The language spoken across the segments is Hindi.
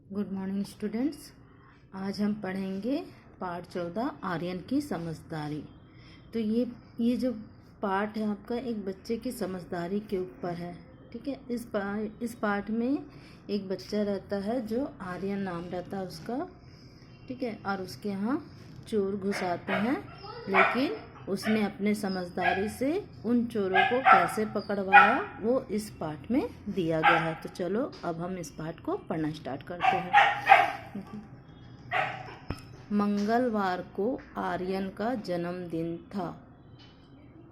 Good morning students. आज हम पढ़ेंगे पाठ 14 आर्यन की समझदारी। तो ये जो पाठ है आपका एक बच्चे की समझदारी के ऊपर है। ठीक है, इस पाठ में एक बच्चा रहता है जो आर्यन नाम रहता है उसका। ठीक है, और उसके यहाँ चोर घुस आते हैं, लेकिन उसने अपने समझदारी से उन चोरों को कैसे पकड़वाया वो इस पाठ में दिया गया है। तो चलो अब हम इस पाठ को पढ़ना स्टार्ट करते हैं। मंगलवार को आर्यन का जन्मदिन था।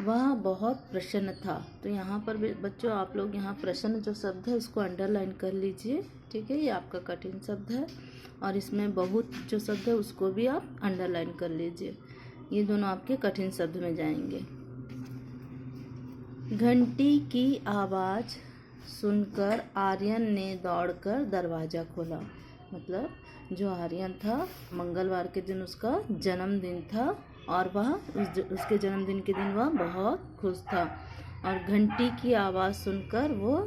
वह बहुत प्रसन्न था। तो यहाँ पर बच्चों आप लोग यहाँ प्रसन्न जो शब्द है उसको अंडरलाइन कर लीजिए। ठीक है, ये आपका कठिन शब्द है, और इसमें बहुत जो शब्द है उसको भी आप अंडरलाइन कर लीजिए। ये दोनों आपके कठिन शब्द में जाएंगे। घंटी की आवाज़ सुनकर आर्यन ने दौड़कर दरवाज़ा खोला। मतलब जो आर्यन था, मंगलवार के दिन उसका जन्मदिन था और वह उसके जन्मदिन के दिन वह बहुत खुश था, और घंटी की आवाज़ सुनकर वो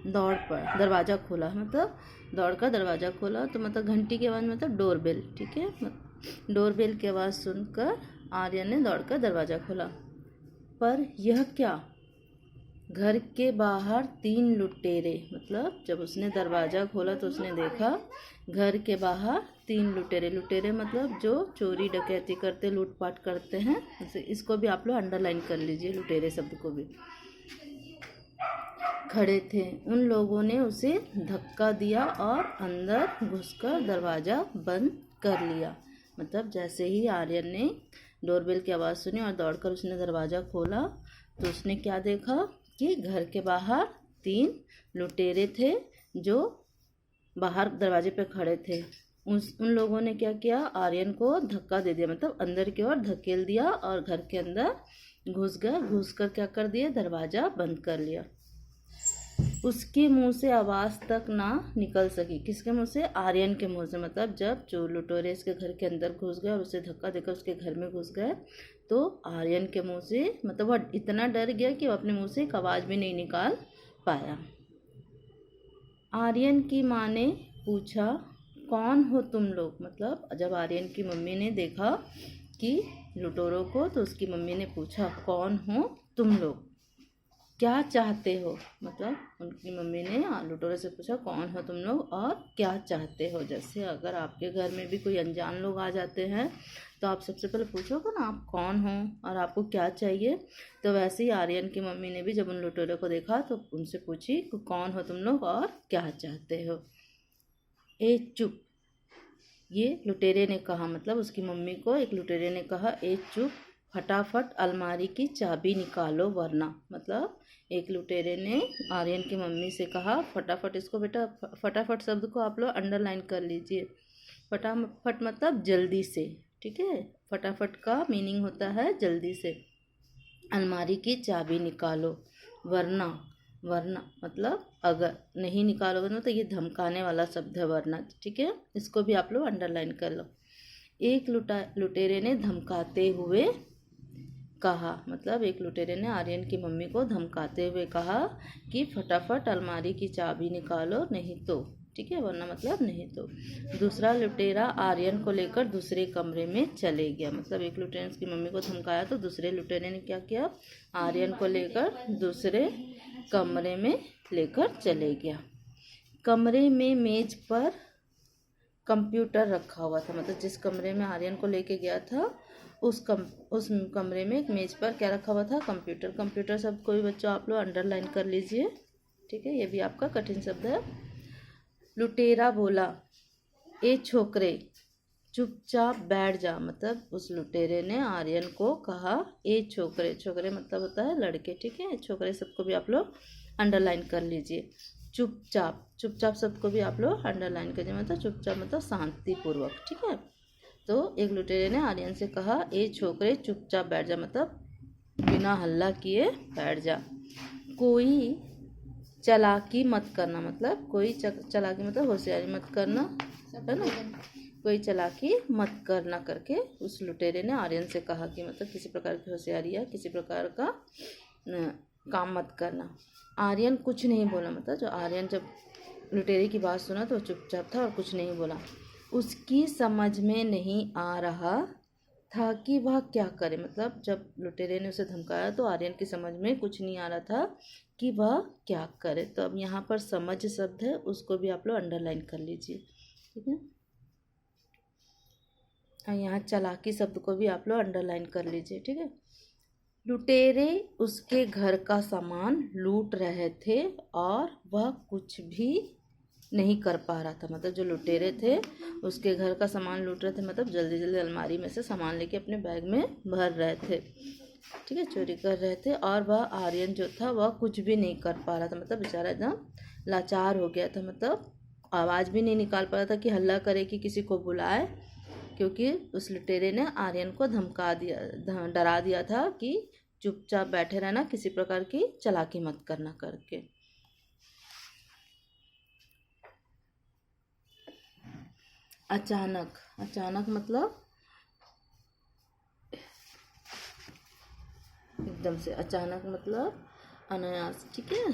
दौड़ पर दरवाज़ा खोला। मतलब दौड़कर दरवाज़ा खोला तो मतलब घंटी की आवाज़ मतलब डोरबेल। ठीक है, डोरबेल की आवाज़ सुनकर आर्यन ने दौड़कर दरवाज़ा खोला। पर यह क्या? घर के बाहर 3 लुटेरे। मतलब जब उसने दरवाज़ा खोला तो उसने देखा घर के बाहर 3 लुटेरे। लुटेरे मतलब जो चोरी डकैती करते, लूटपाट करते हैं। इसको भी आप लोग अंडरलाइन कर लीजिए, लुटेरे शब्द को भी। खड़े थे। उन लोगों ने उसे धक्का दिया और अंदर घुसकर दरवाज़ा बंद कर लिया। मतलब जैसे ही आर्यन ने डोरबेल की आवाज़ सुनी और दौड़कर उसने दरवाज़ा खोला तो उसने क्या देखा कि घर के बाहर 3 लुटेरे थे जो बाहर दरवाजे पे खड़े थे। उन लोगों ने क्या किया, आर्यन को धक्का दे दिया, मतलब अंदर की ओर धकेल दिया और घर के अंदर घुस गया। घुसकर क्या कर दिया, दरवाज़ा बंद कर लिया। उसके मुंह से आवाज़ तक ना निकल सकी। किसके मुंह से? आर्यन के मुंह से। मतलब जब चोर लुटेरे इसके घर के अंदर घुस गए और उसे धक्का देकर उसके घर में घुस गए तो आर्यन के मुंह से मतलब वह इतना डर गया कि वह अपने मुंह से एक आवाज़ भी नहीं निकाल पाया। आर्यन की माँ ने पूछा, कौन हो तुम लोग? मतलब जब आर्यन की मम्मी ने देखा कि लुटेरों को तो उसकी मम्मी ने पूछा, कौन हो तुम लोग, क्या चाहते हो? मतलब उनकी मम्मी ने लुटेरों से पूछा, कौन हो तुम लोग और क्या चाहते हो। जैसे अगर आपके घर में भी कोई अनजान लोग आ जाते हैं तो आप सबसे पहले पूछोगे ना आप कौन हो और आपको क्या चाहिए। तो वैसे ही आर्यन की मम्मी ने भी जब उन लुटेरों को देखा तो उनसे पूछी कि कौन हो तुम लोग और क्या चाहते हो। ए चुप, ये लुटेरे ने कहा। मतलब उसकी मम्मी को एक लुटेरे ने कहा, ए चुप, फटाफट अलमारी की चाबी निकालो वरना। मतलब एक लुटेरे ने आर्यन की मम्मी से कहा फटाफट। इसको बेटा फटाफट शब्द को आप लोग अंडरलाइन कर लीजिए। फटाफट मतलब जल्दी से। ठीक है, फटाफट का मीनिंग होता है जल्दी से। अलमारी की चाबी निकालो वरना। वरना मतलब अगर नहीं निकालोगे ना तो ये धमकाने वाला शब्द है वरना। ठीक है, इसको भी आप लोग अंडरलाइन कर लो। एक लुटेरे ने धमकाते हुए कहा। मतलब एक लुटेरे ने आर्यन की मम्मी को धमकाते हुए कहा कि फटाफट अलमारी की चाबी निकालो नहीं तो। ठीक है, वरना मतलब नहीं तो। दूसरा लुटेरा आर्यन को लेकर दूसरे कमरे में चले गया। मतलब एक लुटेरे ने उसकी मम्मी को धमकाया तो दूसरे लुटेरे ने क्या किया, आर्यन को लेकर दूसरे कमरे में लेकर चले गया। कमरे में मेज पर कंप्यूटर रखा हुआ था। मतलब जिस कमरे में आर्यन को लेके गया था उस कमरे में एक मेज पर क्या रखा हुआ था, कंप्यूटर। कंप्यूटर शब्द कोई बच्चों आप लोग अंडरलाइन कर लीजिए। ठीक है, ये भी आपका कठिन शब्द है। लुटेरा बोला, ए छोकरे चुपचाप बैठ जा। मतलब उस लुटेरे ने आर्यन को कहा, ए छोकरे। छोकरे मतलब होता है लड़के। ठीक है, छोकरे सबको भी आप लोग अंडरलाइन कर लीजिए। चुपचाप, चुपचाप सबको भी आप लोग अंडरलाइन करिए। मतलब चुपचाप मतलब शांतिपूर्वक। ठीक है, तो एक लुटेरे ने आर्यन से कहा, ए छोकरे चुपचाप बैठ जा। मतलब बिना हल्ला किए बैठ जा। कोई चालाकी मत करना। मतलब कोई चालाकी मतलब होशियारी मत करना, है ना। कोई चालाकी मत करना करके उस लुटेरे ने आर्यन से कहा कि मतलब किसी प्रकार की होशियारी या किसी प्रकार का काम मत करना। आर्यन कुछ नहीं बोला। मतलब जो आर्यन जब लुटेरे की बात सुना तो चुपचाप था और कुछ नहीं बोला। उसकी समझ में नहीं आ रहा था कि वह क्या करे। मतलब जब लुटेरे ने उसे धमकाया तो आर्यन की समझ में कुछ नहीं आ रहा था कि वह क्या करे। तो अब यहाँ पर समझ शब्द है, उसको भी आप लोग अंडरलाइन कर लीजिए, ठीक है। और यहाँ चालाकी शब्द को भी आप लोग अंडरलाइन कर लीजिए, ठीक है। लुटेरे उसके घर का सामान लूट रहे थे और वह कुछ भी नहीं कर पा रहा था। मतलब जो लुटेरे थे उसके घर का सामान लूट रहे थे, मतलब जल्दी जल्दी अलमारी में से सामान लेके अपने बैग में भर रहे थे, ठीक है, चोरी कर रहे थे। और वह आर्यन जो था वह कुछ भी नहीं कर पा रहा था, मतलब बेचारा एकदम लाचार हो गया था। मतलब आवाज़ भी नहीं निकाल पा रहा था कि हल्ला करे कि किसी को बुलाए, क्योंकि उस लुटेरे ने आर्यन को धमका दिया, डरा दिया था कि चुपचाप बैठे रहना, किसी प्रकार की चालाकी मत करना करके। अचानक, अचानक मतलब एकदम से, अचानक मतलब अनायास, ठीक है,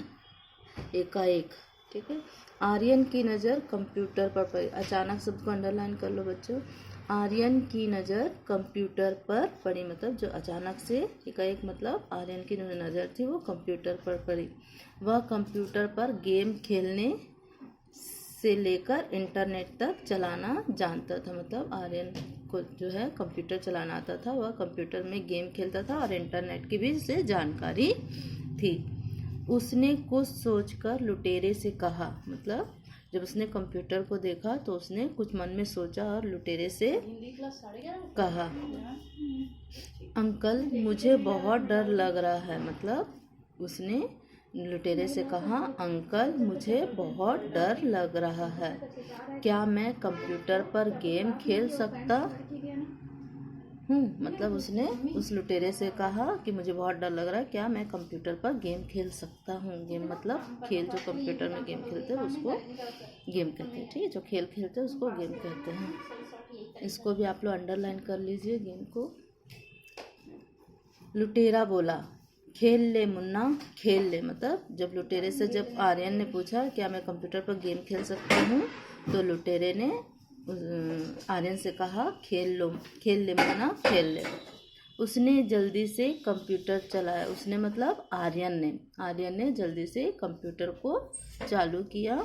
एकाएक, ठीक है। आर्यन की नज़र कंप्यूटर पर पड़ी। अचानक शब्द को अंडरलाइन कर लो बच्चों। आर्यन की नज़र कंप्यूटर पर पड़ी, मतलब जो अचानक से एकाएक, मतलब आर्यन की नज़र थी वो कंप्यूटर पर पड़ी। वह कंप्यूटर पर गेम खेलने से लेकर इंटरनेट तक चलाना जानता था। मतलब आर्यन को जो है कंप्यूटर चलाना आता था, वह कंप्यूटर में गेम खेलता था और इंटरनेट की भी उसे जानकारी थी। उसने कुछ सोचकर लुटेरे से कहा, मतलब जब उसने कंप्यूटर को देखा तो उसने कुछ मन में सोचा और लुटेरे से कहा, अंकल मुझे बहुत डर लग रहा है। मतलब उसने लुटेरे से कहा, अंकल मुझे बहुत डर लग रहा है, क्या मैं कंप्यूटर पर गेम खेल सकता हूँ। मतलब उसने उस लुटेरे से कहा कि मुझे बहुत डर लग रहा है, क्या मैं कंप्यूटर पर गेम खेल सकता हूँ। गेम मतलब खेल, जो कंप्यूटर में गेम खेलते हैं उसको गेम कहते हैं, ठीक है, जो खेल खेलते हैं उसको गेम कहते हैं। इसको भी आप लोग अंडरलाइन कर लीजिए, गेम को। लुटेरा बोला, खेल ले मुन्ना खेल ले। मतलब जब लुटेरे से जब आर्यन ने पूछा क्या मैं कंप्यूटर पर गेम खेल सकता हूँ, तो लुटेरे ने आर्यन से कहा खेल ले मुन्ना खेल ले। उसने जल्दी से कंप्यूटर चलाया। उसने मतलब आर्यन ने जल्दी से कंप्यूटर को चालू किया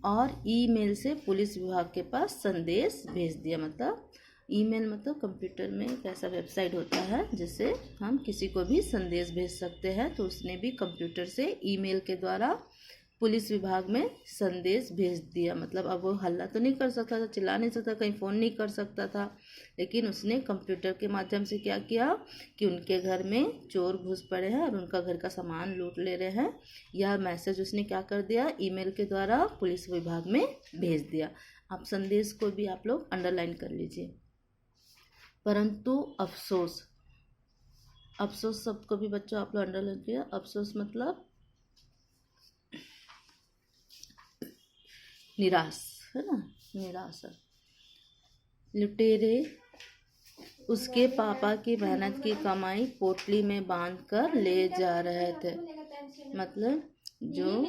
और ईमेल से पुलिस विभाग के पास संदेश भेज दिया। मतलब ईमेल मतलब कंप्यूटर में एक ऐसा वेबसाइट होता है जिससे हम किसी को भी संदेश भेज सकते हैं। तो उसने भी कंप्यूटर से ईमेल के द्वारा पुलिस विभाग में संदेश भेज दिया। मतलब अब वो हल्ला तो नहीं कर सकता था, चिल्ला नहीं सकता, कहीं फ़ोन नहीं कर सकता था, लेकिन उसने कंप्यूटर के माध्यम से क्या किया कि उनके घर में चोर घुस पड़े हैं और उनका घर का सामान लूट ले रहे हैं, यह मैसेज उसने क्या कर दिया, ईमेल के द्वारा पुलिस विभाग में भेज दिया। आप संदेश को भी आप लोग अंडरलाइन कर लीजिए। परंतु अफसोस, अफसोस शब्द को भी बच्चों आप लोग अंडरलाइन किया। अफसोस मतलब निराश, है ना, निराश। लुटेरे उसके पापा की मेहनत की कमाई पोटली में बांध कर ले जा रहे थे। मतलब जो